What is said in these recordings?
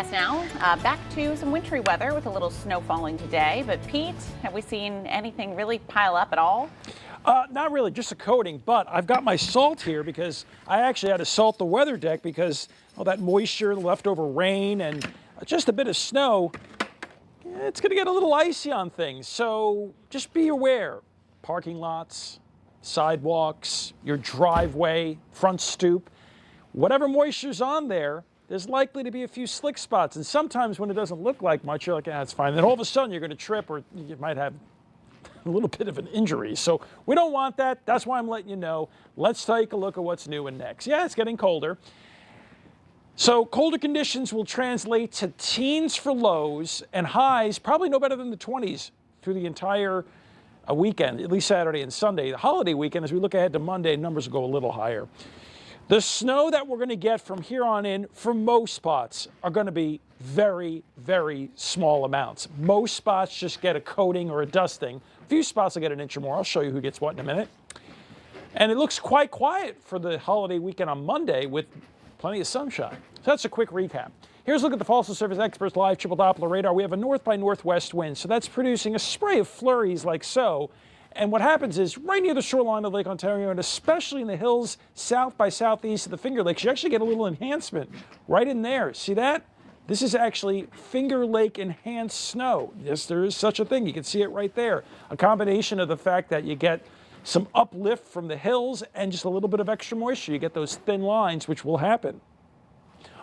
forecast now. Back to some wintry weather with a little snow falling today. But Pete, have we seen anything really pile up at all? Not really, just a coating, but I've got my salt here because I actually had to salt the weather deck because all that moisture, leftover rain, and just a bit of snow, it's going to get a little icy on things. So just be aware. Parking lots, sidewalks, your driveway, front stoop, whatever moisture's on there, there's likely to be a few slick spots. And sometimes when it doesn't look like much, you're like, it's fine. Then all of a sudden you're going to trip or you might have a little bit of an injury. So we don't want that. That's why I'm letting you know. Let's take a look at what's new and next. Yeah, it's getting colder. So colder conditions will translate to teens for lows and highs, probably no better than the 20s through the entire weekend, at least Saturday and Sunday. The holiday weekend, as we look ahead to Monday, numbers will go a little higher. The snow that we're going to get from here on in, for most spots, are going to be very, very small amounts. Most spots just get a coating or a dusting. A few spots will get an inch or more. I'll show you who gets what in a minute. And it looks quite quiet for the holiday weekend on Monday with plenty of sunshine. So that's a quick recap. Here's a look at the Fossil Service Experts Live Triple Doppler radar. We have a north by northwest wind, so that's producing a spray of flurries like so. And what happens is, right near the shoreline of Lake Ontario, and especially in the hills south by southeast of the Finger Lakes, you actually get a little enhancement right in there. See that? This is actually Finger Lake enhanced snow. Yes, there is such a thing. You can see it right there. A combination of the fact that you get some uplift from the hills and just a little bit of extra moisture. You get those thin lines, which will happen.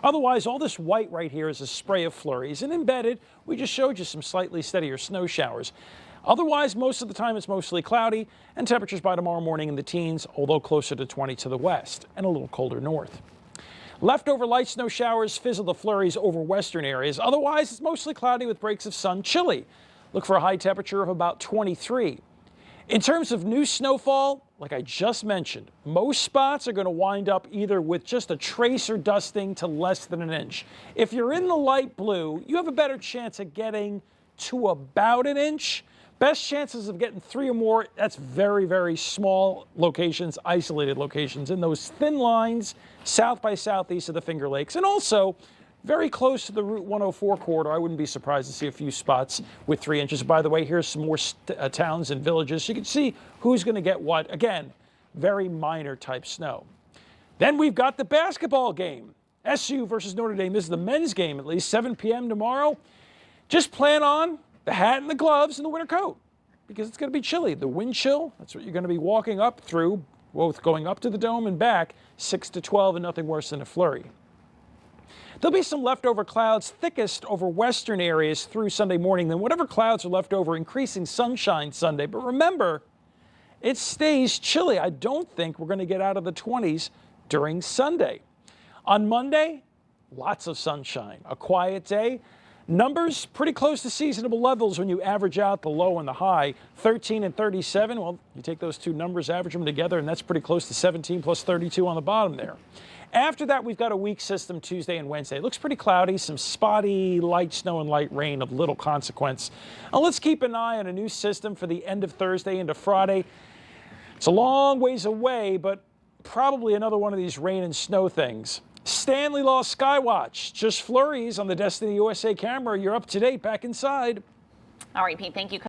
Otherwise, all this white right here is a spray of flurries, and embedded, we just showed you some slightly steadier snow showers. Otherwise, most of the time it's mostly cloudy, and temperatures by tomorrow morning in the teens, although closer to 20 to the west and a little colder north. Leftover light snow showers fizzle the flurries over western areas. Otherwise, it's mostly cloudy with breaks of sun, chilly. Look for a high temperature of about 23. In terms of new snowfall, like I just mentioned, most spots are going to wind up either with just a trace or dusting to less than an inch. If you're in the light blue, you have a better chance of getting to about an inch. Best chances of getting 3 or more, that's very, very small locations, isolated locations in those thin lines south by southeast of the Finger Lakes. And also very close to the Route 104 corridor. I wouldn't be surprised to see a few spots with 3 inches. By the way, here's some more towns and villages. You can see who's going to get what. Again, very minor type snow. Then we've got the basketball game. SU versus Notre Dame. This is the men's game, at least 7 p.m. tomorrow. Just plan on the hat and the gloves and the winter coat because it's going to be chilly. The wind chill, that's what you're going to be walking up through, both going up to the dome and back, 6 to 12 and nothing worse than a flurry. There'll be some leftover clouds, thickest over western areas through Sunday morning. Then whatever clouds are left over, increasing sunshine Sunday. But remember, it stays chilly. I don't think we're going to get out of the 20s during Sunday. On Monday, lots of sunshine, a quiet day. Numbers pretty close to seasonable levels when you average out the low and the high. 13 and 37, well, you take those two numbers, average them together, and that's pretty close to 17 plus 32 on the bottom there. After that, we've got a weak system Tuesday and Wednesday. It looks pretty cloudy, some spotty light snow and light rain of little consequence. Now let's keep an eye on a new system for the end of Thursday into Friday. It's a long ways away, but probably another one of these rain and snow things. Stanley lost Skywatch. Just flurries on the Destiny USA camera. You're up to date, back inside. All right, Pete, thank you.